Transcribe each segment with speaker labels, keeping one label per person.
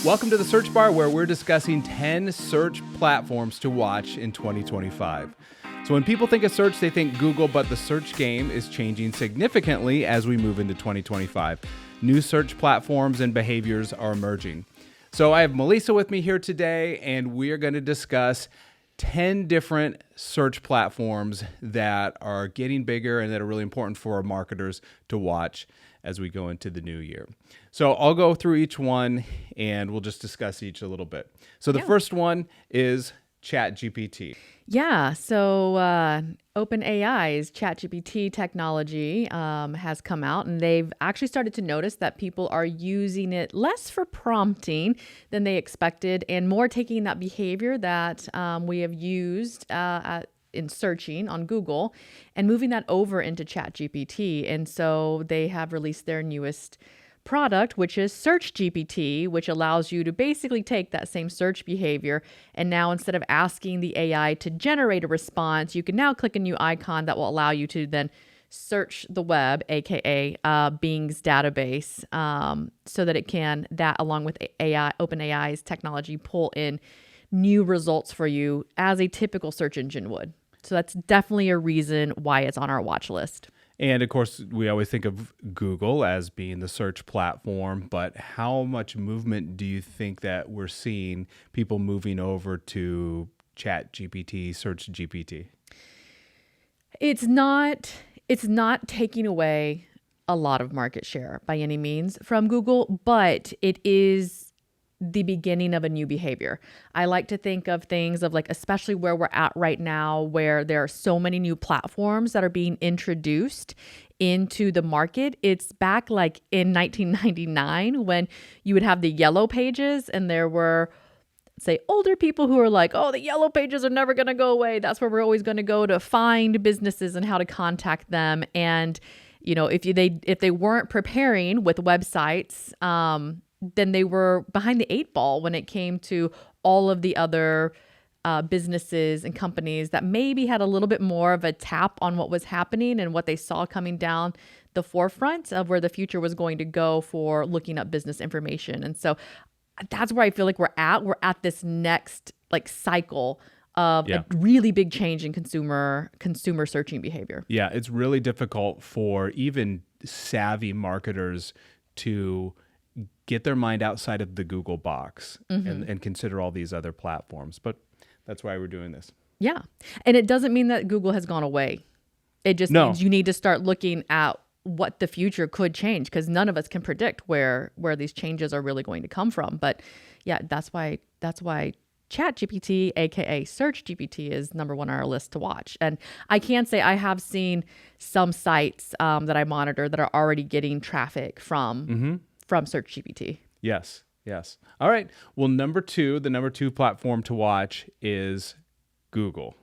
Speaker 1: Welcome to the Search Bar, where we're discussing 10 search platforms to watch in 2025. So when people think of search, they think Google, but the search game is changing significantly as we move into 2025. New search platforms and behaviors are emerging. So I have Melissa with me here today, and we are going to discuss 10 different search platforms that are getting bigger and that are really important for our marketers to watch as we go into the new year. So I'll go through each one and we'll just discuss each a little bit. So the first one is ChatGPT.
Speaker 2: Yeah, so OpenAI's ChatGPT technology has come out, and they've actually started to notice that people are using it less for prompting than they expected and more taking that behavior that we have used in searching on Google and moving that over into ChatGPT. And so they have released their newest product, which is SearchGPT, which allows you to basically take that same search behavior, and now instead of asking the AI to generate a response, you can now click a new icon that will allow you to then search the web, aka Bing's database, so that it can, that along with OpenAI's technology, pull in new results for you as a typical search engine would. So that's definitely a reason why it's on our watch list.
Speaker 1: And of course, we always think of Google as being the search platform, but how much movement do you think that we're seeing people moving over to ChatGPT, SearchGPT?
Speaker 2: It's not taking away a lot of market share by any means from Google, but it is the beginning of a new behavior. I like to think of things of like, especially where we're at right now, where there are so many new platforms that are being introduced into the market. It's back like in 1999 when you would have the yellow pages, and there were, say, older people who are like, oh, the yellow pages are never going to go away. That's where we're always going to go to find businesses and how to contact them. And, you know, if they weren't preparing with websites, then they were behind the eight ball when it came to all of the other businesses and companies that maybe had a little bit more of a tap on what was happening and what they saw coming down the forefront of where the future was going to go for looking up business information. And so that's where I feel like we're at this next like cycle of a really big change in consumer searching behavior.
Speaker 1: Yeah, it's really difficult for even savvy marketers to get their mind outside of the Google box and consider all these other platforms. But that's why we're doing this.
Speaker 2: Yeah. And it doesn't mean that Google has gone away. It just means you need to start looking at what the future could change, because none of us can predict where these changes are really going to come from. But yeah, that's why ChatGPT, aka SearchGPT, is number one on our list to watch. And I can say I have seen some sites that I monitor that are already getting traffic from SearchGPT.
Speaker 1: Yes. All right. Well, the number two platform to watch is Google.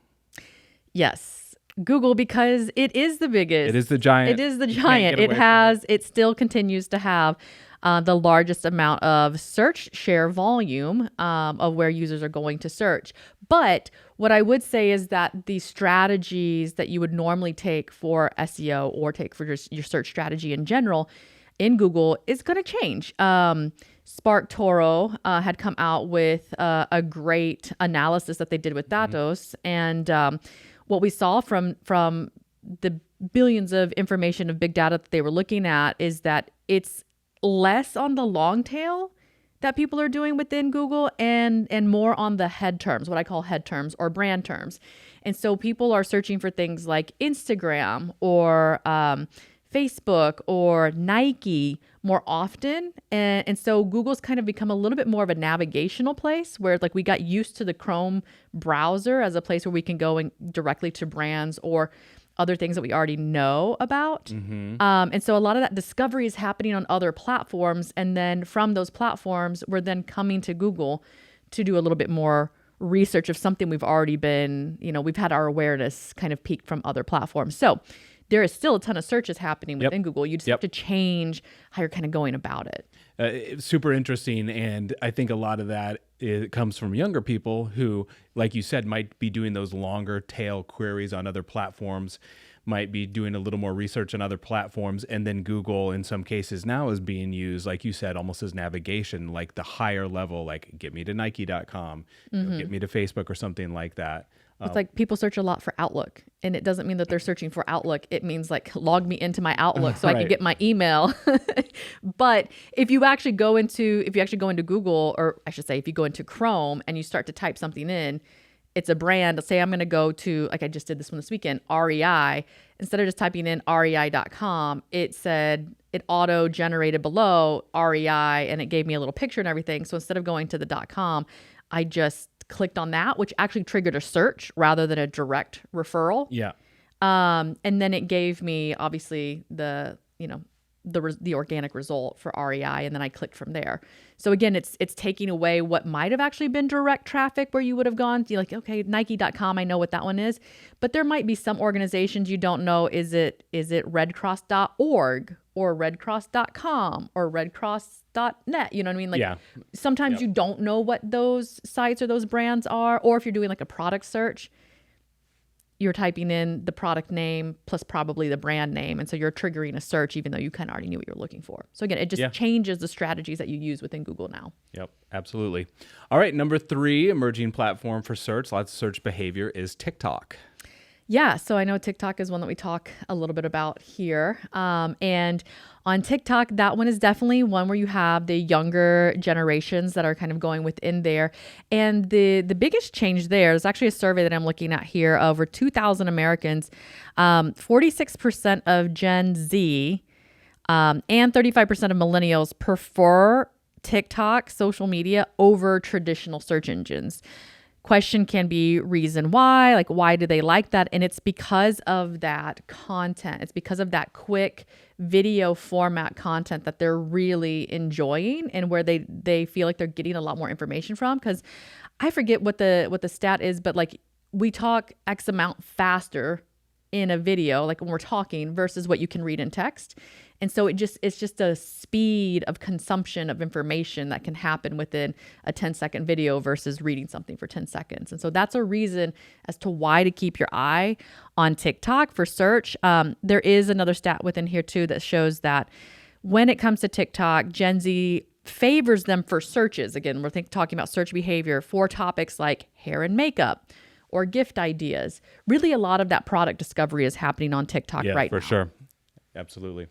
Speaker 2: Yes. Google, because it is the biggest.
Speaker 1: It is the giant.
Speaker 2: It still continues to have the largest amount of search share volume of where users are going to search. But what I would say is that the strategies that you would normally take for SEO or take for your search strategy in general in Google is going to change. SparkToro had come out with a great analysis that they did with Datos, and what we saw from the billions of information of big data that they were looking at is that it's less on the long tail that people are doing within Google and more on the head terms, what I call head terms or brand terms. And so people are searching for things like Instagram or Facebook or Nike more often. And so Google's kind of become a little bit more of a navigational place where like we got used to the Chrome browser as a place where we can go directly to brands or other things that we already know about. And so a lot of that discovery is happening on other platforms. And then from those platforms, we're then coming to Google to do a little bit more research of something we've already been, we've had our awareness kind of peaked from other platforms. So there is still a ton of searches happening within Google. You just have to change how you're kind of going about it.
Speaker 1: It's super interesting. And I think a lot of that comes from younger people who, like you said, might be doing those longer tail queries on other platforms. might be doing a little more research on other platforms. And then Google, in some cases now, is being used, like you said, almost as navigation, like the higher level, like get me to Nike.com, get me to Facebook or something like that.
Speaker 2: It's like people search a lot for Outlook, and it doesn't mean that they're searching for Outlook. It means like log me into my Outlook so I can get my email. But if you actually go into Google, or I should say, if you go into Chrome and you start to type something in, it's a brand. Let's say I'm going to go to, like I just did this one this weekend, REI. Instead of just typing in rei.com, it said it auto generated below REI, and it gave me a little picture and everything. So instead of going to the .com, I just clicked on that, which actually triggered a search rather than a direct referral.
Speaker 1: Yeah.
Speaker 2: And then it gave me obviously the organic result for REI, and then I clicked from there. So again, it's taking away what might have actually been direct traffic where you would have gone to, like, okay, Nike.com, I know what that one is, but there might be some organizations you don't know. Is it redcross.org or redcross.com or redcross.net? You know what I mean? Like, sometimes you don't know what those sites or those brands are, or if you're doing like a product search, you're typing in the product name plus probably the brand name. And so you're triggering a search even though you kind of already knew what you're looking for. So again, it just changes the strategies that you use within Google now.
Speaker 1: Yep, absolutely. All right, number 3 emerging platform for search, lots of search behavior, is TikTok.
Speaker 2: Yeah, so I know TikTok is one that we talk a little bit about here. And on TikTok, that one is definitely one where you have the younger generations that are kind of going within there. And the biggest change there is actually a survey that I'm looking at here of over 2,000 Americans. 46% of Gen Z and 35% of millennials prefer TikTok, social media, over traditional search engines. Question can be reason why, like why do they like that? And it's because of that content. It's because of that quick video format content that they're really enjoying, and where they feel like they're getting a lot more information from. Because I forget what the stat is, but like we talk X amount faster in a video, like when we're talking, versus what you can read in text. And so it's just a speed of consumption of information that can happen within a 10-second video versus reading something for 10 seconds. And so that's a reason as to why to keep your eye on TikTok for search. There is another stat within here too that shows that when it comes to TikTok, Gen Z favors them for searches. Again, we're talking about search behavior for topics like hair and makeup or gift ideas. Really, a lot of that product discovery is happening on TikTok right now.
Speaker 1: Yeah, for sure. Absolutely.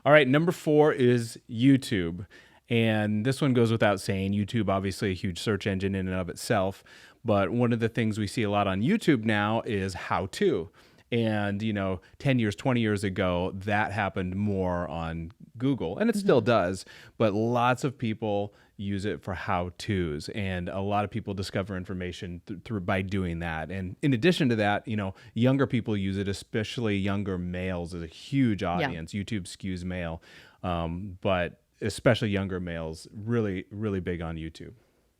Speaker 1: All right, number 4 is YouTube. And this one goes without saying. YouTube, obviously a huge search engine in and of itself. But one of the things we see a lot on YouTube now is how-to. And, 10 years, 20 years ago, that happened more on Google. And it still does. But lots of people use it for how-tos. And a lot of people discover information by doing that. And in addition to that, younger people use it, especially younger males is a huge audience. Yeah. YouTube skews male. But especially younger males, really, really big on YouTube.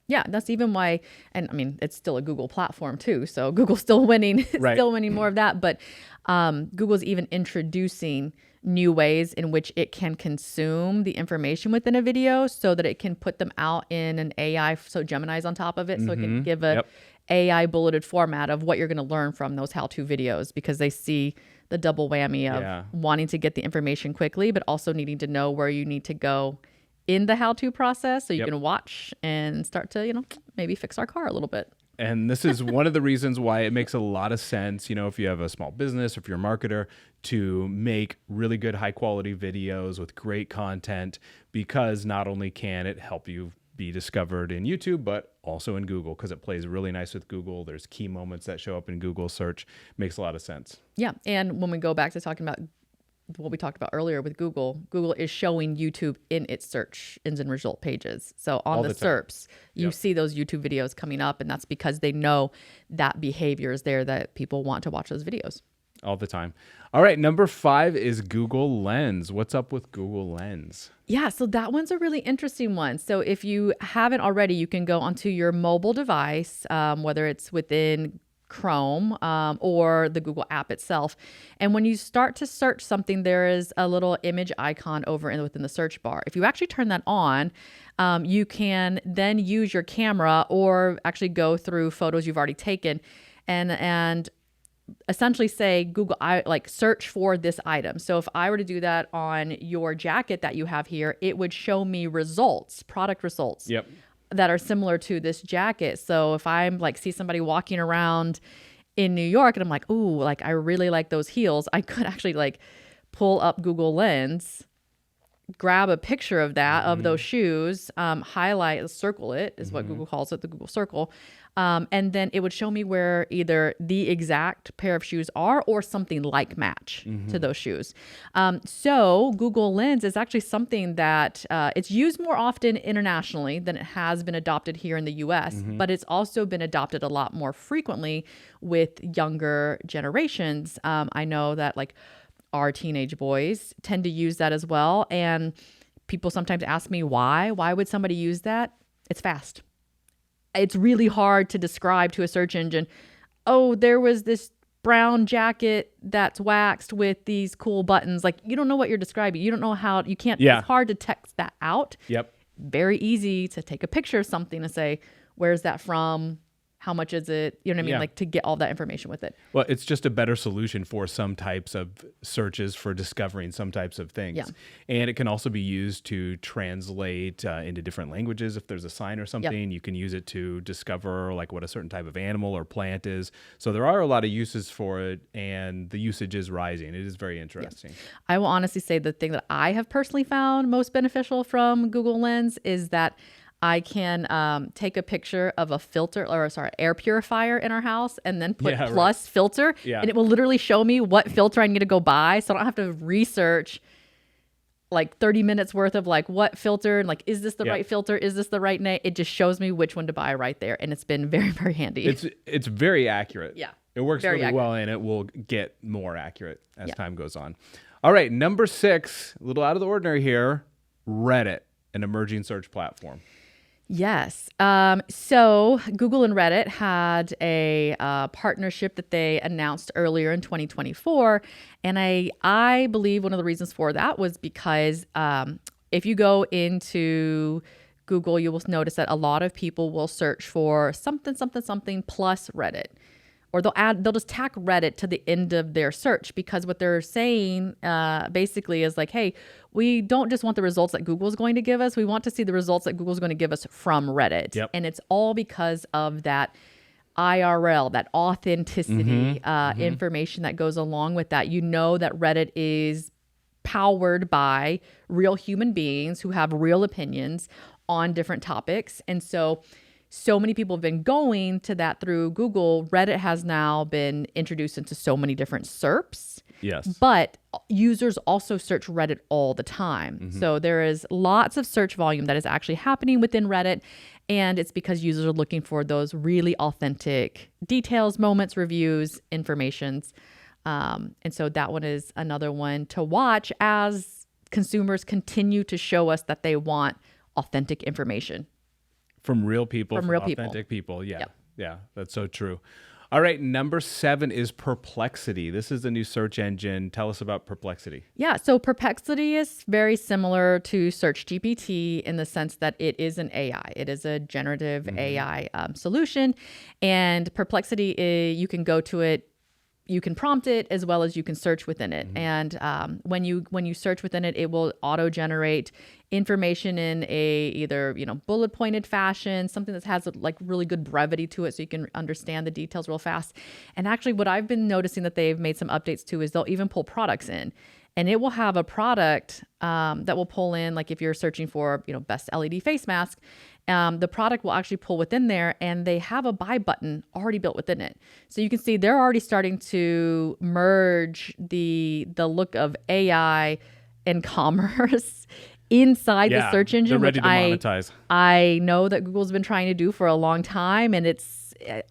Speaker 2: Yeah, that's even why, and I mean, it's still a Google platform too, so Google's still winning, still winning more of that, but Google's even introducing new ways in which it can consume the information within a video so that it can put them out in an AI, so Gemini's on top of it, so it can give a AI bulleted format of what you're going to learn from those how-to videos, because they see the double whammy of wanting to get the information quickly, but also needing to know where you need to go in the how-to process so you can watch and start to, maybe fix our car a little bit.
Speaker 1: And this is one of the reasons why it makes a lot of sense, if you have a small business, if you're a marketer, to make really good high quality videos with great content, because not only can it help you be discovered in YouTube, but also in Google, because it plays really nice with Google. There's key moments that show up in Google search. Makes a lot of sense. Yeah.
Speaker 2: And when we go back to talking about what we talked about earlier with Google is showing YouTube in its search engine result pages. So on the SERPs, you see those YouTube videos coming up, and that's because they know that behavior is there, that people want to watch those videos.
Speaker 1: All the time. All right, number 5 is Google Lens. What's up with Google Lens?
Speaker 2: Yeah, so that one's a really interesting one. So if you haven't already, you can go onto your mobile device, whether it's within Chrome or the Google app itself. And when you start to search something, there is a little image icon within the search bar. If you actually turn that on, you can then use your camera or actually go through photos you've already taken and essentially say, Google, I like search for this item. So if I were to do that on your jacket that you have here, it would show me results, product results.
Speaker 1: Yep.
Speaker 2: That are similar to this jacket. So if I'm like see somebody walking around in New York and I'm like, ooh, like I really like those heels, I could actually like pull up Google Lens, grab a picture of that, of those shoes, highlight, circle it is what Google calls it, the Google circle. And then it would show me where either the exact pair of shoes are or something like match to those shoes. So Google Lens is actually something that it's used more often internationally than it has been adopted here in the US, but it's also been adopted a lot more frequently with younger generations. I know that like our teenage boys tend to use that as well. And people sometimes ask me why. Why would somebody use that? It's fast. It's really hard to describe to a search engine, oh, there was this brown jacket that's waxed with these cool buttons. Like, you don't know what you're describing. You don't know how, you can't, it's hard to text that out.
Speaker 1: Yep.
Speaker 2: Very easy to take a picture of something and say, where's that from? How much is it? You know what I mean?
Speaker 1: Yeah.
Speaker 2: Like to get all that information with it.
Speaker 1: Well, it's just a better solution for some types of searches for discovering some types of things.
Speaker 2: Yeah.
Speaker 1: And it can also be used to translate into different languages. If there's a sign or something, you can use it to discover like what a certain type of animal or plant is. So there are a lot of uses for it, and the usage is rising. It is very interesting.
Speaker 2: I will honestly say the thing that I have personally found most beneficial from Google Lens is that I can take a picture of a filter air purifier in our house and then put plus filter and it will literally show me what filter I need to go buy. So I don't have to research like 30 minutes worth of like what filter and like, is this the right filter? Is this the right name? It just shows me which one to buy right there. And it's been very, very handy.
Speaker 1: It's very accurate.
Speaker 2: Yeah.
Speaker 1: It works really well, and it will get more accurate as time goes on. All right. Number 6, a little out of the ordinary here, Reddit, an emerging search platform.
Speaker 2: Yes. So Google and Reddit had a partnership that they announced earlier in 2024. And I believe one of the reasons for that was because if you go into Google, you will notice that a lot of people will search for something plus Reddit. Or they'll just tack Reddit to the end of their search, because what they're saying basically is like, hey, we don't just want the results that Google's going to give us. We want to see the results that Google's going to give us from Reddit.
Speaker 1: Yep.
Speaker 2: And it's all because of that IRL, that authenticity information that goes along with that. You know that Reddit is powered by real human beings who have real opinions on different topics. And so many people have been going to that through Google. Reddit has now been introduced into so many different SERPs.
Speaker 1: Yes.
Speaker 2: But users also search Reddit all the time. So there is lots of search volume that is actually happening within Reddit. And it's because users are looking for those really authentic details, moments, reviews, informations. And so that one is another one to watch as consumers continue to show us that they want authentic information.
Speaker 1: From real people,
Speaker 2: from real
Speaker 1: authentic people. Yeah. Yeah, that's so true. All right, number 7 is Perplexity. This is the new search engine. Tell us about Perplexity.
Speaker 2: Yeah, so Perplexity is very similar to ChatGPT in the sense that it is an AI. It is a generative AI solution. And Perplexity, you can go to it, you can prompt it as well as you can search within it. And when you search within it, it will auto-generate information in a either bullet pointed fashion, something that has like really good brevity to it, so you can understand the details real fast. And actually, what I've been noticing that they've made some updates to is they'll even pull products in, and it will have a product that will pull in, like if you're searching for best LED face mask. The product will actually pull within there, and they have a buy button already built within it. So you can see they're already starting to merge the look of AI and commerce inside the search engine,
Speaker 1: they're ready to monetize.
Speaker 2: I know that Google's been trying to do for a long time, and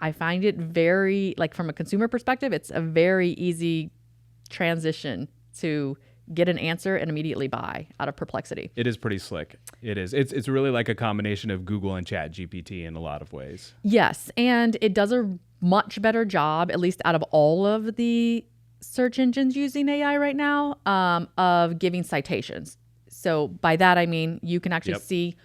Speaker 2: I find it very, like from a consumer perspective, it's a very easy transition to get an answer and immediately buy out of Perplexity.
Speaker 1: It is pretty slick. It is. It's really like a combination of Google and ChatGPT in a lot of ways.
Speaker 2: Yes, and it does a much better job, at least out of all of the search engines using AI right now, of giving citations. So by that, I mean, you can actually see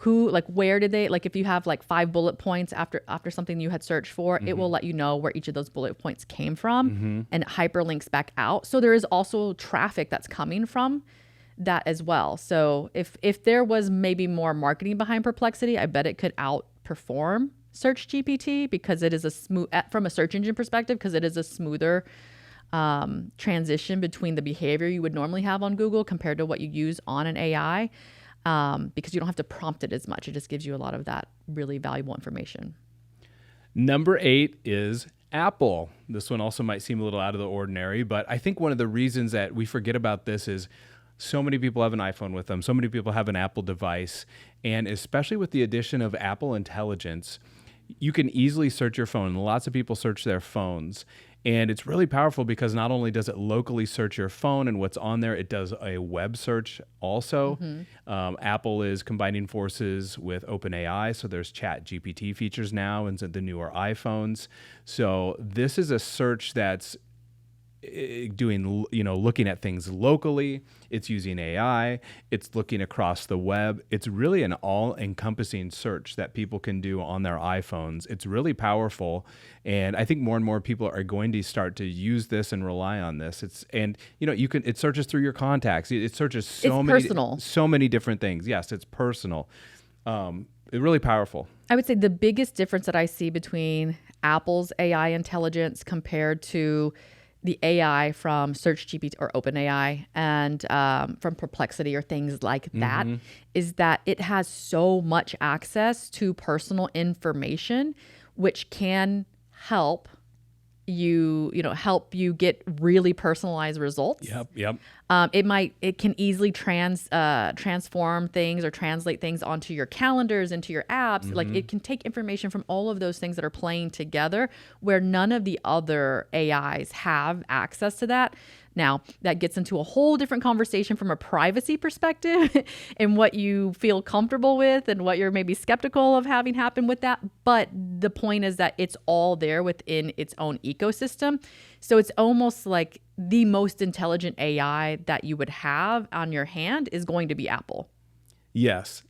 Speaker 2: who, like, where did they, like, if you have like 5 bullet points after something you had searched for, it will let you know where each of those bullet points came from, and it hyperlinks back out. So there is also traffic that's coming from that as well. So if there was maybe more marketing behind Perplexity, I bet it could outperform Search GPT, because it is a smooth, from a search engine perspective, because it is a smoother transition between the behavior you would normally have on Google compared to what you use on an AI, because you don't have to prompt it as much. It just gives you a lot of that really valuable information.
Speaker 1: Number 8 is Apple. This one also might seem a little out of the ordinary, but I think one of the reasons that we forget about this is so many people have an iPhone with them. So many people have an Apple device. And especially with the addition of Apple Intelligence, you can easily search your phone. Lots of people search their phones. And it's really powerful because not only does it locally search your phone and what's on there, it does a web search also. Apple is combining forces with OpenAI, so there's ChatGPT features now in the newer iPhones. So this is a search that's doing, looking at things locally. It's using AI. It's looking across the web. It's really an all-encompassing search that people can do on their iPhones. It's really powerful, and I think more and more people are going to start to use this and rely on this. It searches through your contacts. It searches so many different things. Yes, it's personal. It's really powerful.
Speaker 2: I would say the biggest difference that I see between Apple's AI intelligence compared to the AI from Search GPT or OpenAI and from Perplexity or things like that is that it has so much access to personal information, which can help you get really personalized results.
Speaker 1: Yep.
Speaker 2: It can easily transform things or translate things onto your calendars, into your apps. Like, it can take information from all of those things that are playing together where none of the other AIs have access to that. Now, that gets into a whole different conversation from a privacy perspective and what you feel comfortable with and what you're maybe skeptical of having happen with that. But the point is that it's all there within its own ecosystem. So it's almost like the most intelligent AI that you would have on your hand is going to be Apple.
Speaker 1: Yes.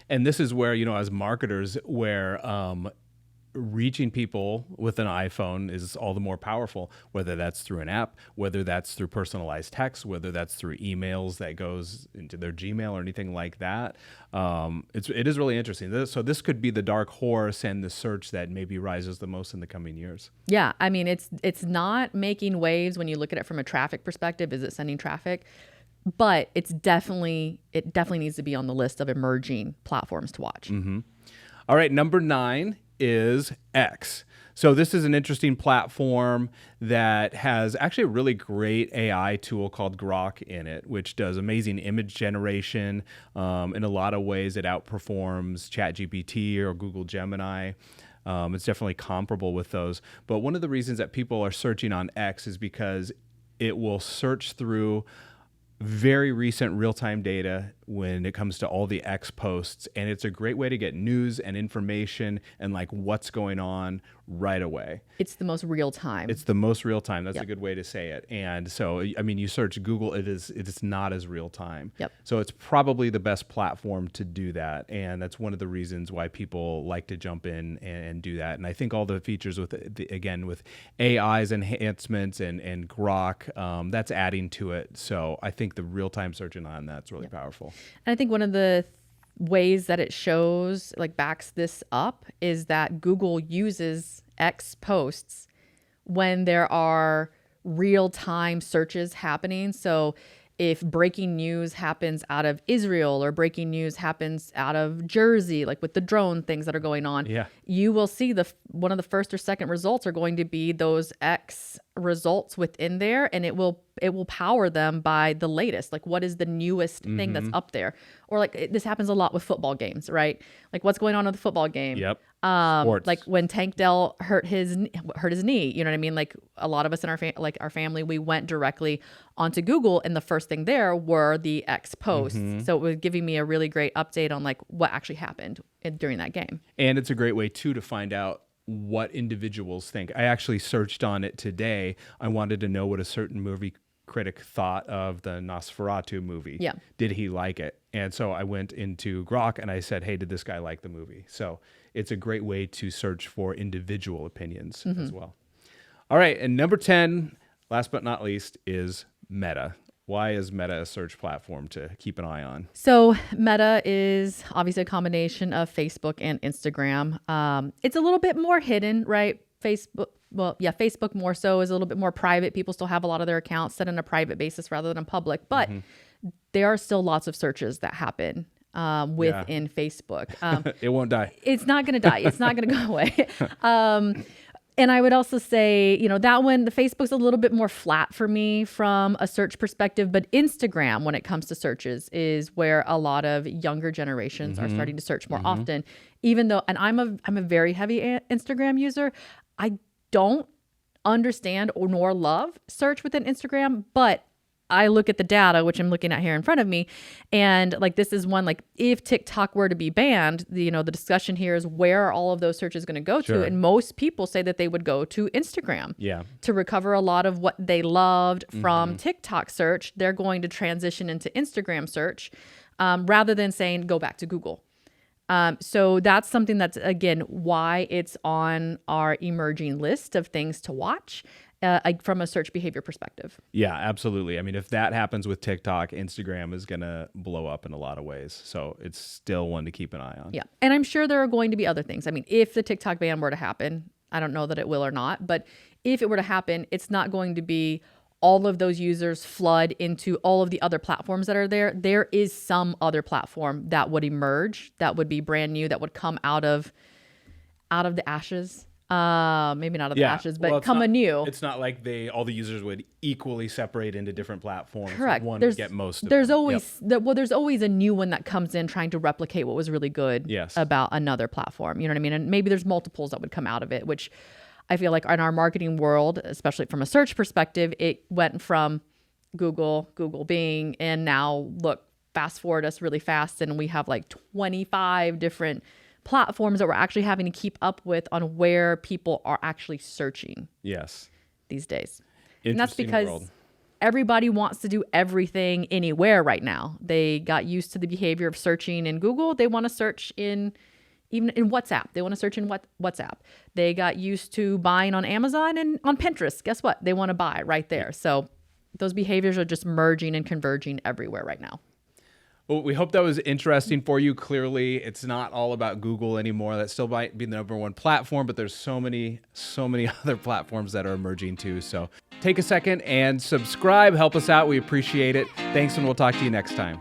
Speaker 1: And this is where, as marketers, where reaching people with an iPhone is all the more powerful, whether that's through an app, whether that's through personalized text, whether that's through emails that goes into their Gmail or anything like that. It is really interesting. So this could be the dark horse and the search that maybe rises the most in the coming years.
Speaker 2: Yeah, I mean, it's not making waves when you look at it from a traffic perspective. Is it sending traffic? But it definitely needs to be on the list of emerging platforms to watch.
Speaker 1: All right, number 9 is X. So this is an interesting platform that has actually a really great AI tool called Grok in it, which does amazing image generation. In a lot of ways, it outperforms ChatGPT or Google Gemini. It's definitely comparable with those. But one of the reasons that people are searching on X is because it will search through very recent real-time data when it comes to all the X posts, and it's a great way to get news and information and like what's going on right away.
Speaker 2: It's the most real time.
Speaker 1: That's a good way to say it. And so, I mean, you search Google, it is not as real time. So it's probably the best platform to do that, and that's one of the reasons why people like to jump in and do that. And I think all the features with AI's enhancements and Grok, that's adding to it. So I think the real-time searching on that's really powerful.
Speaker 2: And I think one of the ways that it shows, like, backs this up is that Google uses X posts when there are real-time searches happening. So if breaking news happens out of Israel or breaking news happens out of Jersey, like with the drone things that are going on, you will see one of the first or second results are going to be those X results within there, and it will power them by the latest, like what is the newest thing that's up there. Or like this happens a lot with football games, right? Like what's going on with the football game. Like when Tank Dell hurt his knee, you know what I mean? Like a lot of us in our family, we went directly onto Google, and the first thing there were the X posts. So it was giving me a really great update on like what actually happened during that game.
Speaker 1: And it's a great way too to find out what individuals think. I actually searched on it today. I wanted to know what a certain movie critic thought of the Nosferatu movie.
Speaker 2: Yeah.
Speaker 1: Did he like it? And so I went into Grok and I said, hey, did this guy like the movie? So it's a great way to search for individual opinions as well. All right. And number 10, last but not least, is Meta. Why is Meta a search platform to keep an eye on?
Speaker 2: So Meta is obviously a combination of Facebook and Instagram. It's a little bit more hidden, right? Facebook more so is a little bit more private. People still have a lot of their accounts set on a private basis rather than public, but there are still lots of searches that happen within Facebook.
Speaker 1: It won't die.
Speaker 2: It's not going to die. It's not going to go away. And I would also say, that one, the Facebook's a little bit more flat for me from a search perspective, but Instagram, when it comes to searches, is where a lot of younger generations are starting to search more often. Even though, and I'm a very heavy Instagram user, I don't understand nor love search within Instagram, but I look at the data, which I'm looking at here in front of me. And like, this is one, like if TikTok were to be banned, the discussion here is where are all of those searches going to go to? And most people say that they would go to Instagram to recover a lot of what they loved from TikTok search. They're going to transition into Instagram search rather than saying, go back to Google. So that's something that's, again, why it's on our emerging list of things to watch. From a search behavior perspective.
Speaker 1: Yeah, absolutely. I mean, if that happens with TikTok, Instagram is going to blow up in a lot of ways. So it's still one to keep an eye on.
Speaker 2: Yeah. And I'm sure there are going to be other things. I mean, if the TikTok ban were to happen, I don't know that it will or not, but if it were to happen, it's not going to be all of those users flood into all of the other platforms that are there. There is some other platform that would emerge, that would be brand new, that would come out of the ashes. Maybe not of the ashes, but anew.
Speaker 1: It's not like all the users would equally separate into different platforms.
Speaker 2: Correct.
Speaker 1: One would get most of
Speaker 2: there's
Speaker 1: them.
Speaker 2: always there's always a new one that comes in trying to replicate what was really good about another platform. You know what I mean? And maybe there's multiples that would come out of it, which I feel like in our marketing world, especially from a search perspective, it went from Google, Bing, and now look, fast forward us really fast, and we have like 25 different platforms that we're actually having to keep up with on where people are actually searching these days. And that's because everybody wants to do everything anywhere right now. They got used to the behavior of searching in Google. They want to search even in WhatsApp. They want to search in WhatsApp. They got used to buying on Amazon and on Pinterest. Guess what? They want to buy right there. So those behaviors are just merging and converging everywhere right now.
Speaker 1: Well, we hope that was interesting for you. Clearly, it's not all about Google anymore. That still might be the number one platform, but there's so many other platforms that are emerging too. So take a second and subscribe. Help us out. We appreciate it. Thanks, and we'll talk to you next time.